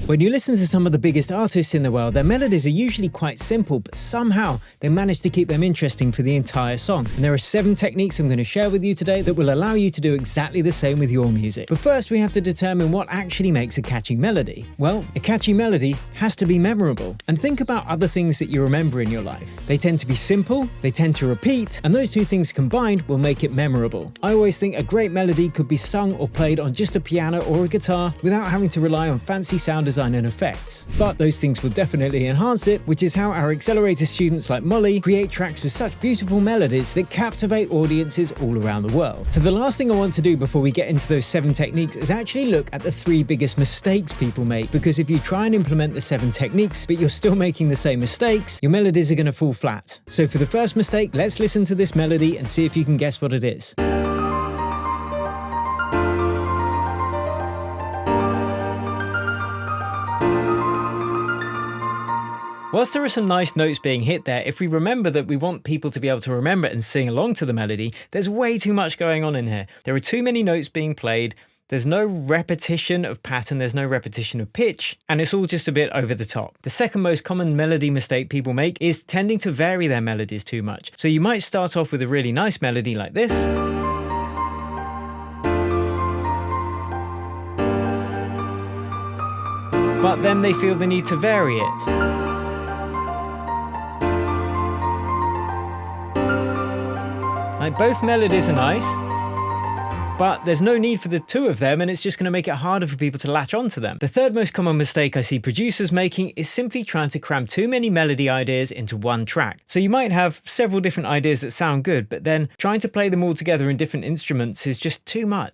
When you listen to some of the biggest artists in the world, their melodies are usually quite simple, but somehow they manage to keep them interesting for the entire song. And there are 7 techniques I'm going to share with you today that will allow you to do exactly the same with your music. But first, we have to determine what actually makes a catchy melody. Well, a catchy melody has to be memorable. And think about other things that you remember in your life. They tend to be simple, they tend to repeat, and those two things combined will make it memorable. I always think a great melody could be sung or played on just a piano or a guitar without having to rely on fancy sound design and effects. But those things will definitely enhance it, which is how our accelerator students like Molly create tracks with such beautiful melodies that captivate audiences all around the world. So the last thing I want to do before we get into those 7 techniques is actually look at the 3 biggest mistakes people make, because if you try and implement the 7 techniques but you're still making the same mistakes, your melodies are going to fall flat. So for the first mistake, let's listen to this melody and see if you can guess what it is. Whilst there are some nice notes being hit there, if we remember that we want people to be able to remember and sing along to the melody, there's way too much going on in here. There are too many notes being played, there's no repetition of pattern, there's no repetition of pitch, and it's all just a bit over the top. The second most common melody mistake people make is tending to vary their melodies too much. So you might start off with a really nice melody like this, but then they feel the need to vary it. Like, both melodies are nice, but there's no need for the 2 of them, and it's just going to make it harder for people to latch onto them. The third most common mistake I see producers making is simply trying to cram too many melody ideas into one track. So you might have several different ideas that sound good, but then trying to play them all together in different instruments is just too much.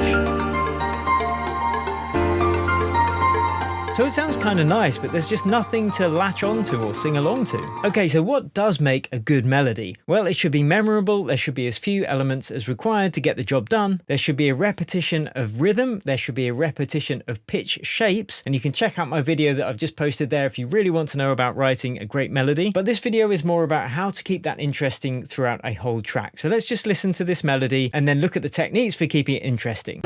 So it sounds kind of nice, but there's just nothing to latch onto or sing along to. Okay, so what does make a good melody? Well, it should be memorable, there should be as few elements as required to get the job done, there should be a repetition of rhythm, there should be a repetition of pitch shapes, and you can check out my video that I've just posted there if you really want to know about writing a great melody. But this video is more about how to keep that interesting throughout a whole track. So let's just listen to this melody and then look at the techniques for keeping it interesting.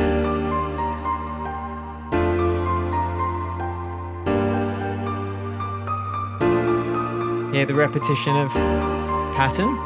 Hear the repetition of pattern.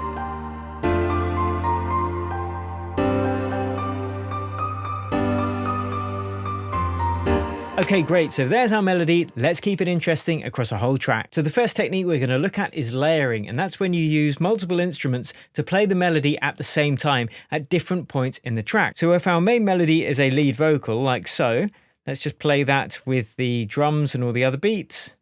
Okay, great, so there's our melody. Let's keep it interesting across a whole track. So the first technique we're going to look at is layering, and that's when you use multiple instruments to play the melody at the same time at different points in the track. So if our main melody is a lead vocal, like so, let's just play that with the drums and all the other beats.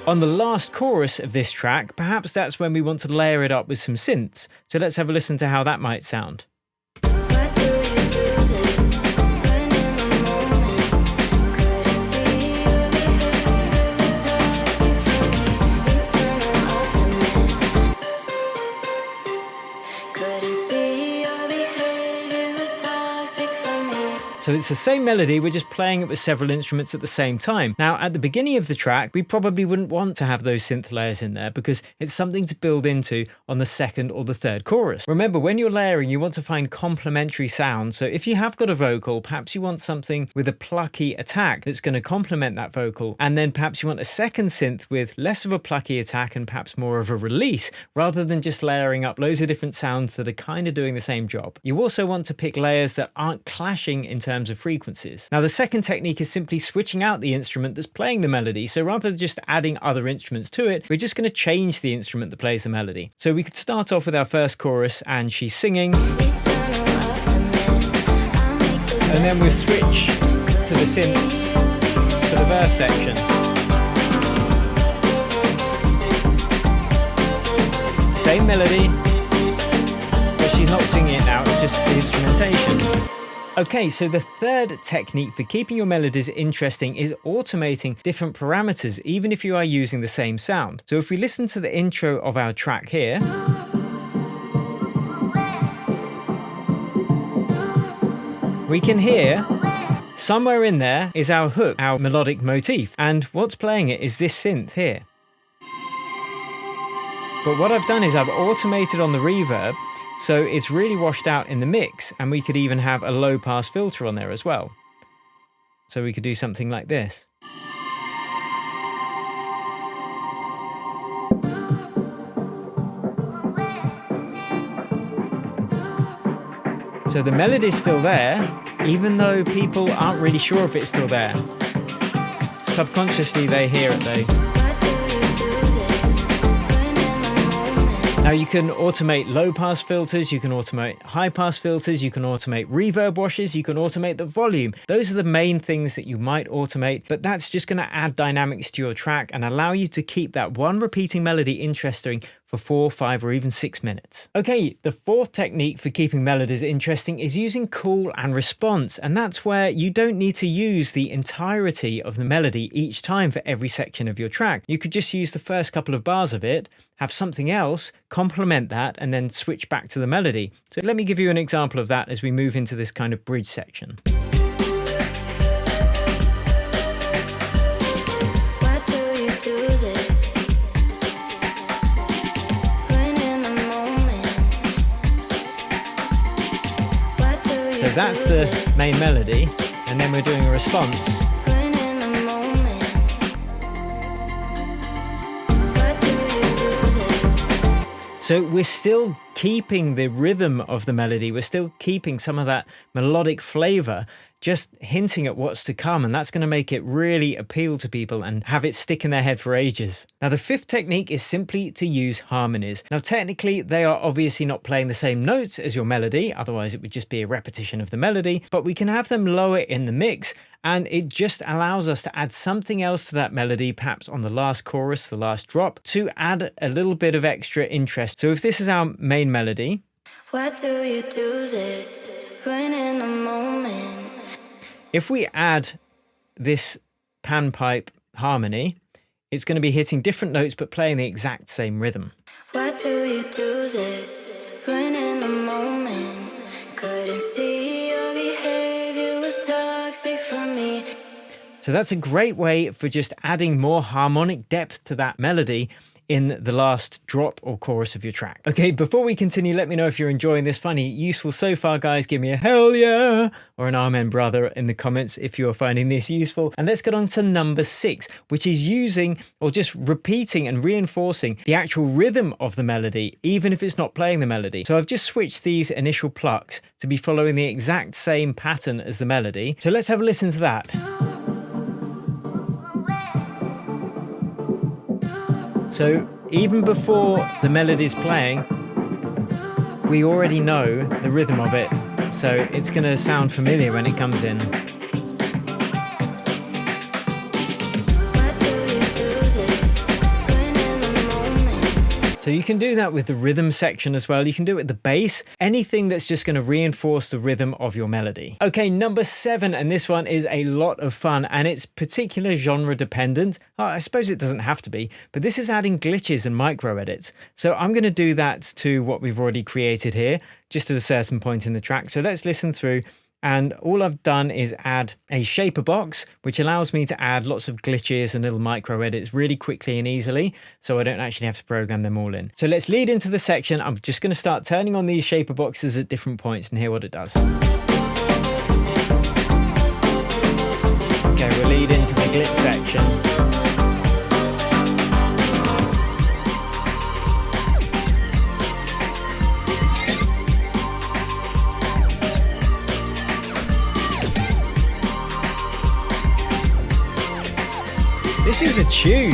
On the last chorus of this track, perhaps that's when we want to layer it up with some synths. So let's have a listen to how that might sound. So it's the same melody, we're just playing it with several instruments at the same time. Now, at the beginning of the track, we probably wouldn't want to have those synth layers in there because it's something to build into on the second or the third chorus. Remember, when you're layering, you want to find complementary sounds. So if you have got a vocal, perhaps you want something with a plucky attack that's going to complement that vocal. And then perhaps you want a second synth with less of a plucky attack and perhaps more of a release, rather than just layering up loads of different sounds that are kind of doing the same job. You also want to pick layers that aren't clashing in terms of frequencies. Now, the second technique is simply switching out the instrument that's playing the melody. So rather than just adding other instruments to it, we're just going to change the instrument that plays the melody. So we could start off with our first chorus and she's singing, and then we'll switch to the synths for the verse section. Same melody, but she's not singing it now, it's just the instrumentation. Okay, so the third technique for keeping your melodies interesting is automating different parameters, even if you are using the same sound. So if we listen to the intro of our track here, we can hear somewhere in there is our hook, our melodic motif, and what's playing it is this synth here. But what I've done is I've automated on the reverb, so it's really washed out in the mix, and we could even have a low pass filter on there as well. So we could do something like this. So the melody's still there, even though people aren't really sure if it's still there. Subconsciously they hear it though. Now you can automate low pass filters, you can automate high pass filters, you can automate reverb washes, you can automate the volume. Those are the main things that you might automate, but that's just going to add dynamics to your track and allow you to keep that one repeating melody interesting for 4, 5, or even 6 minutes. Okay, the fourth technique for keeping melodies interesting is using call and response, and that's where you don't need to use the entirety of the melody each time for every section of your track. You could just use the first couple of bars of it, have something else, complement that, and then switch back to the melody. So let me give you an example of that as we move into this kind of bridge section. So that's the main melody, and then we're doing a response. So we're still keeping the rhythm of the melody, we're still keeping some of that melodic flavor, just hinting at what's to come, and that's going to make it really appeal to people and have it stick in their head for ages. Now the fifth technique is simply to use harmonies. Now technically they are obviously not playing the same notes as your melody, otherwise it would just be a repetition of the melody, but we can have them lower in the mix, and it just allows us to add something else to that melody, perhaps on the last chorus, the last drop, to add a little bit of extra interest. So if this is our main melody, why do you do this when in the moment? If we add this panpipe harmony, it's going to be hitting different notes but playing the exact same rhythm. Why do you do this when in the moment? Couldn't see your behavior was toxic for me. So that's a great way for just adding more harmonic depth to that melody in the last drop or chorus of your track. Okay, before we continue, let me know if you're enjoying this funny, useful so far, guys. Give me a hell yeah or an amen, brother, in the comments if you're finding this useful. And let's get on to number 6, which is using or just repeating and reinforcing the actual rhythm of the melody, even if it's not playing the melody. So I've just switched these initial plucks to be following the exact same pattern as the melody. So let's have a listen to that. So even before the melody's playing, we already know the rhythm of it, so it's going to sound familiar when it comes in. So you can do that with the rhythm section as well. You can do it with the bass, anything that's just going to reinforce the rhythm of your melody. Okay, number 7, and this one is a lot of fun, and it's particular genre dependent. Oh, I suppose it doesn't have to be, but this is adding glitches and micro edits. So I'm going to do that to what we've already created here, just at a certain point in the track. So let's listen through. And all I've done is add a shaper box, which allows me to add lots of glitches and little micro edits really quickly and easily, so I don't actually have to program them all in. So let's lead into the section. I'm just going to start turning on these shaper boxes at different points and hear what it does. Okay, we'll lead into the glitch section. This is a tune.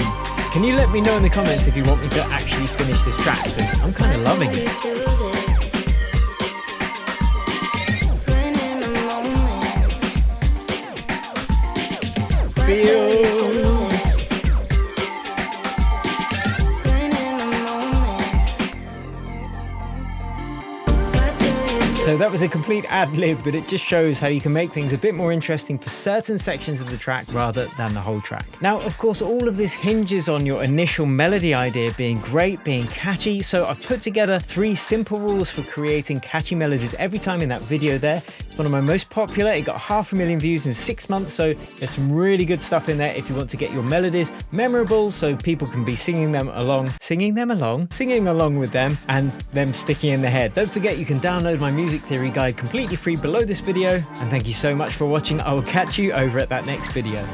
Can you let me know in the comments if you want me to actually finish this track? Because I'm kind of loving it. Feels. So that was a complete ad-lib, but it just shows how you can make things a bit more interesting for certain sections of the track rather than the whole track. Now, of course, all of this hinges on your initial melody idea being great, being catchy. So I've put together 3 simple rules for creating catchy melodies every time in that video there. It's one of my most popular. It got 500,000 views in 6 months. So there's some really good stuff in there if you want to get your melodies memorable so people can be singing along with them and them sticking in the head. Don't forget you can download my music theory guide completely free below this video, and thank you so much for watching. I will catch you over at that next video.